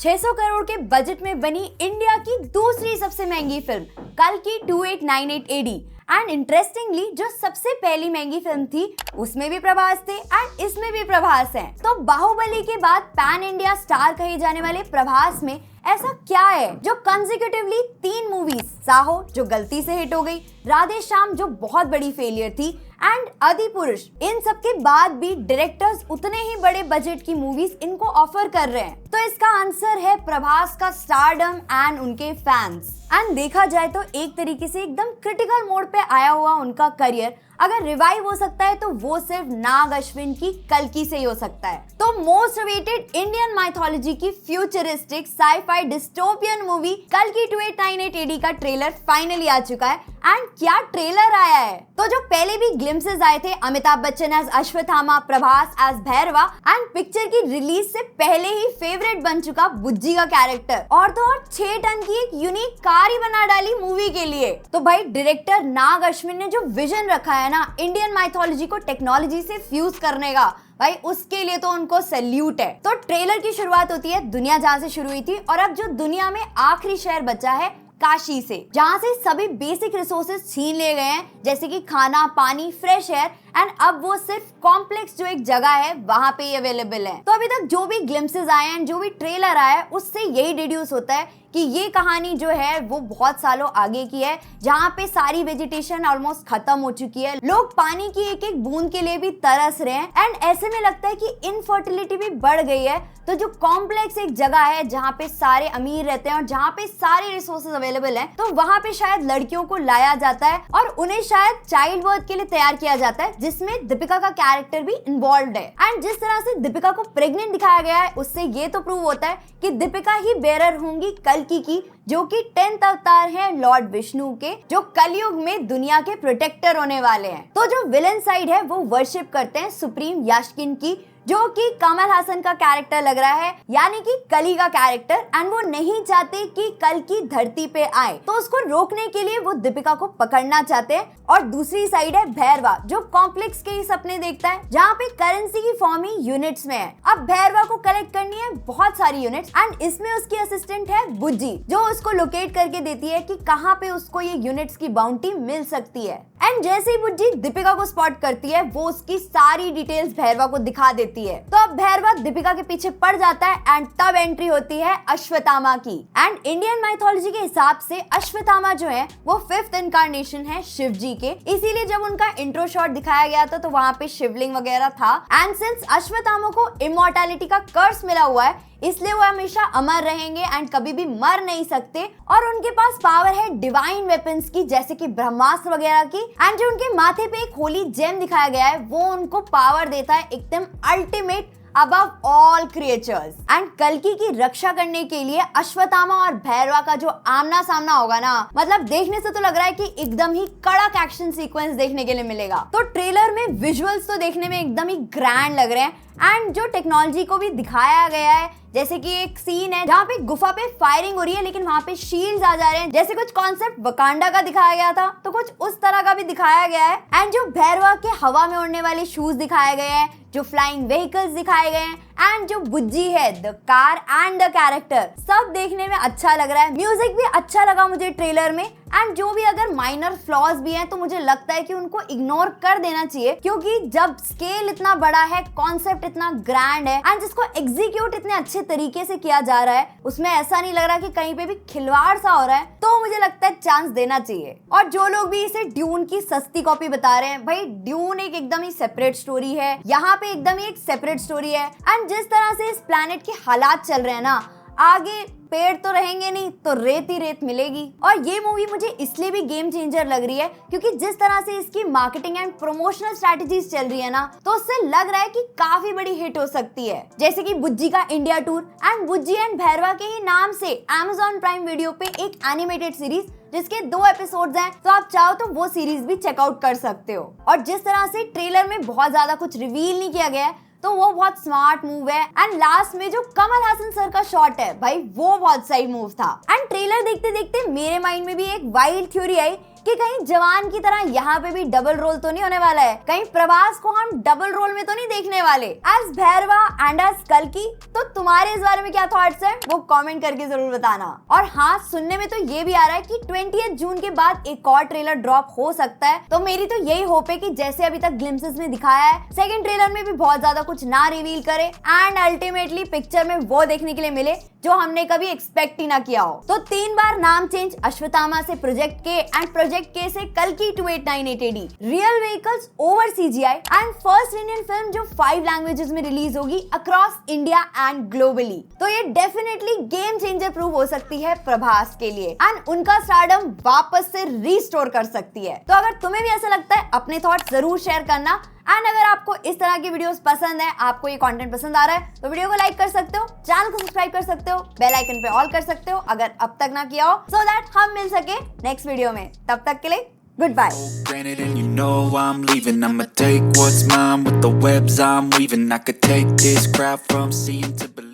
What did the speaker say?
600 करोड़ के बजट में बनी इंडिया की दूसरी सबसे महंगी फिल्म कल्कि 2898 AD एंड इंटरेस्टिंगली जो सबसे पहली महंगी फिल्म थी उसमें भी प्रभास थे एंड इसमें भी प्रभास हैं। तो बाहुबली के बाद पैन इंडिया स्टार कहे जाने वाले प्रभास में ऐसा क्या है जो कंसेक्यूटिवली 3 मूवीज, साहो जो गलती से हिट हो गई, राधे श्याम जो बहुत बड़ी फेलियर थी एंड आदिपुरुष, इन सब के बाद भी डायरेक्टर्स उतने ही बड़े बजट की मूवीज इनको ऑफर कर रहे हैं। तो इसका आंसर है प्रभास का स्टारडम एंड उनके फैंस। एंड देखा जाए तो एक तरीके से एकदम क्रिटिकल मोड पे आया हुआ उनका करियर अगर रिवाइव हो सकता है तो वो सिर्फ नाग अश्विन की कल्कि से ही हो सकता है। तो मोस्ट अवेटेड इंडियन माइथोलॉजी की फ्यूचरिस्टिक साई-फाई डिस्टोपियन मूवी कल्कि 2898 AD का ट्रेलर फाइनली आ चुका है। एंड क्या ट्रेलर आया है! तो जो पहले भी ग्लिम्सेस आए थे Amitabh Bachchan as Ashwatthama, Prabhas as Bhairava and picture की रिलीज से पहले ही फेवरेट बन चुका बुज्जी का कैरेक्टर और तो और 6 टन की एक यूनिक कार ही बना डाली मूवी के लिए। तो भाई डायरेक्टर नाग अश्विन ने जो विजन रखा है ना इंडियन माइथोलॉजी को टेक्नोलॉजी से फ्यूज करने का, भाई उसके लिए तो उनको सैल्यूट है। तो ट्रेलर की शुरुआत होती है दुनिया जहां से शुरू हुई थी और अब जो दुनिया में आखिरी शहर बचा है काशी से, जहां से सभी बेसिक रिसोर्सेज छीन लिए गए हैं जैसे कि खाना, पानी, फ्रेश एयर एंड अब वो सिर्फ कॉम्प्लेक्स जो एक जगह है वहां पे ही अवेलेबल है। तो अभी तक जो भी ग्लिम्सेस आए हैं, जो भी ट्रेलर आया है उससे यही डिड्यूस होता है कि ये कहानी जो है वो बहुत सालों आगे की है जहाँ पे सारी वेजिटेशन ऑलमोस्ट खत्म हो चुकी है, लोग पानी की एक एक बूंद के लिए भी तरस रहे हैं एंड ऐसे में लगता है कि इनफर्टिलिटी भी बढ़ गई है। तो जो कॉम्प्लेक्स एक जगह है जहाँ पे सारे अमीर रहते हैं और जहाँ पे सारे रिसोर्सेज अवेलेबल हैं, तो वहाँ पे शायद लड़कियों को लाया जाता है और उन्हें शायद चाइल्ड बर्थ के लिए तैयार किया जाता है जिसमें दीपिका का कैरेक्टर भी इन्वॉल्व है। एंड जिस तरह से दीपिका को प्रेग्नेंट दिखाया गया है उससे ये तो प्रूव होता है कि दीपिका ही बेरर होंगी कल्कि की, जो कि 10th अवतार है लॉर्ड विष्णु के, जो कलयुग में दुनिया के प्रोटेक्टर होने वाले हैं। तो जो विलन साइड है वो वर्शिप करते हैं सुप्रीम यास्किन की, जो कि कमल हासन का कैरेक्टर लग रहा है, यानी कि कली का कैरेक्टर, एंड वो नहीं चाहते कि कल्कि धरती पे आए, तो उसको रोकने के लिए वो दीपिका को पकड़ना चाहते हैं। और दूसरी साइड है भैरवा, जो कॉम्प्लेक्स के ही सपने देखता है जहाँ पे करेंसी की फॉर्म ही यूनिट्स में है। अब भैरवा को कलेक्ट करनी है बहुत सारी यूनिट्स एंड इसमें उसकी असिस्टेंट है बुज्जी, जो उसको लोकेट करके देती है कि कहाँ पे उसको ये यूनिट्स की बाउंटी मिल सकती है। एंड जैसे ही बुज्जी दीपिका को स्पॉट करती है वो उसकी सारी डिटेल्स भैरवा को दिखा देती है। तो अब भैरवा दीपिका के पीछे पड़ जाता है एंड तब एंट्री होती है अश्वत्थामा की। एंड इंडियन माइथोलॉजी के हिसाब से अश्वत्थामा जो है वो 5th इनकारनेशन है शिव जी के, इसीलिए जब उनका इंट्रो शॉट दिखाया गया था तो वहाँ पे शिवलिंग वगैरह था। एंड सिंस अश्वत्थामा को इमॉर्टैलिटी का कर्स मिला हुआ है इसलिए वो हमेशा अमर रहेंगे एंड कभी भी मर नहीं सकते और उनके पास पावर है डिवाइन वेपन्स की जैसे कि ब्रह्मास्त्र वगैरह की। एंड जो उनके माथे पे एक होली जेम दिखाया गया है वो उनको पावर देता है एकदम ultimate above all creatures. And कल्कि की रक्षा करने के लिए अश्वत्थामा और भैरवा का जो आमना सामना होगा ना, मतलब देखने से तो लग रहा है कि एकदम ही कड़क एक्शन सीक्वेंस देखने के लिए मिलेगा। तो ट्रेलर में विजुअल्स तो देखने में एकदम ही ग्रैंड लग रहे हैं एंड जो टेक्नोलॉजी को भी दिखाया गया है, जैसे कि एक सीन है जहाँ पे गुफा पे फायरिंग हो रही है लेकिन वहाँ पे शील्ड्स आ जा रहे हैं, जैसे कुछ कॉन्सेप्ट वकांडा का दिखाया गया था तो कुछ उस तरह का भी दिखाया गया है। एंड जो भैरवा के हवा में उड़ने वाले शूज दिखाए गए हैं, जो फ्लाइंग व्हीकल्स दिखाए गए हैं एंड जो बुज्जी है the car and the character, सब देखने में अच्छा लग रहा है। म्यूजिक भी अच्छा लगा मुझे ट्रेलर में एंड जो भी अगर माइनर फ्लॉज भी हैं तो मुझे लगता है कि उनको इग्नोर कर देना चाहिए, क्योंकि जब स्केल इतना बड़ा है, कॉन्सेप्ट इतना ग्रैंड है एंड जिसको एग्जीक्यूट इतने अच्छे तरीके से किया जा रहा है, उसमें ऐसा नहीं लग रहा कि कहीं पे भी खिलवाड़ सा हो रहा है, तो मुझे लगता है चांस देना चाहिए। और जो लोग भी इसे ड्यून की सस्ती कॉपी बता रहे हैं, भाई ड्यून एक एकदम ही सेपरेट स्टोरी है, यहाँ पे एकदम ही एक सेपरेट स्टोरी है। एंड जिस तरह से इस प्लैनेट के हालात चल रहे हैं ना, आगे पेड़ तो रहेंगे नहीं तो रेत ही रेत मिलेगी। और ये मूवी मुझे इसलिए भी गेम चेंजर लग रही है क्योंकि जिस तरह से इसकी मार्केटिंग एंड प्रमोशनल स्ट्रेटजीज चल रही है ना, तो उससे लग रहा है कि काफी बड़ी हिट हो सकती है। जैसे कि बुज्जी का India tour and Bujji and Bhairava के ही नाम से Amazon प्राइम वीडियो पे एक एनिमेटेड सीरीज जिसके 2 एपिसोड्स हैं, तो आप चाहो तो वो सीरीज भी चेकआउट कर सकते हो। और जिस तरह से ट्रेलर में बहुत ज्यादा कुछ रिवील नहीं किया गया है तो वो बहुत स्मार्ट मूव है। एंड लास्ट में जो कमल हासन सर का शॉट है भाई वो बहुत सही मूव था। एंड ट्रेलर देखते देखते मेरे माइंड में भी एक वाइल्ड थ्योरी आई कि कहीं जवान की तरह यहाँ पे भी डबल रोल तो नहीं होने वाला है, कहीं प्रभास को हम डबल रोल में तो नहीं देखने वाले एज भैरवा एंड एज कल्कि। तो तुम्हारे इस बारे में क्या थॉट्स है वो कमेंट करके जरूर बताना। और हाँ, सुनने में तो ये भी आ रहा है कि 20 जून के बाद एक और ट्रेलर ड्रॉप हो सकता है। तो मेरी तो यही होप है कि जैसे अभी तक ग्लिम्सेस में दिखाया है, सेकंड ट्रेलर में भी बहुत ज्यादा कुछ ना रिवील करे एंड अल्टीमेटली पिक्चर में वो देखने के लिए मिले जो हमने कभी एक्सपेक्ट ही ना किया हो। तो 3 बार नाम चेंज, अश्वत्थामा से प्रोजेक्ट के एंड प्रोजेक्ट के से कल्कि 2898 AD, real vehicles over CGI and first Indian film जो 5 लैंग्वेजेस में रिलीज होगी अक्रॉस इंडिया एंड ग्लोबली। तो ये डेफिनेटली गेम चेंजर प्रूव हो सकती है प्रभास के लिए एंड उनका स्टारडम वापस से रीस्टोर कर सकती है। तो अगर तुम्हें भी ऐसा लगता है अपने थॉट्स जरूर शेयर करना। एंड अगर आपको इस तरह की वीडियोस पसंद है, आपको ये कंटेंट पसंद आ रहा है, तो वीडियो को लाइक कर सकते हो, चैनल को सब्सक्राइब कर सकते हो, बेल आइकन पे ऑल कर सकते हो अगर अब तक ना किया हो, सो दैट हम मिल सके नेक्स्ट वीडियो में। तब तक के लिए goodbye. Granted, and you know I'm leaving. I'ma take what's mine with the webs I'm weaving. I could take this crowd from seeing to believing.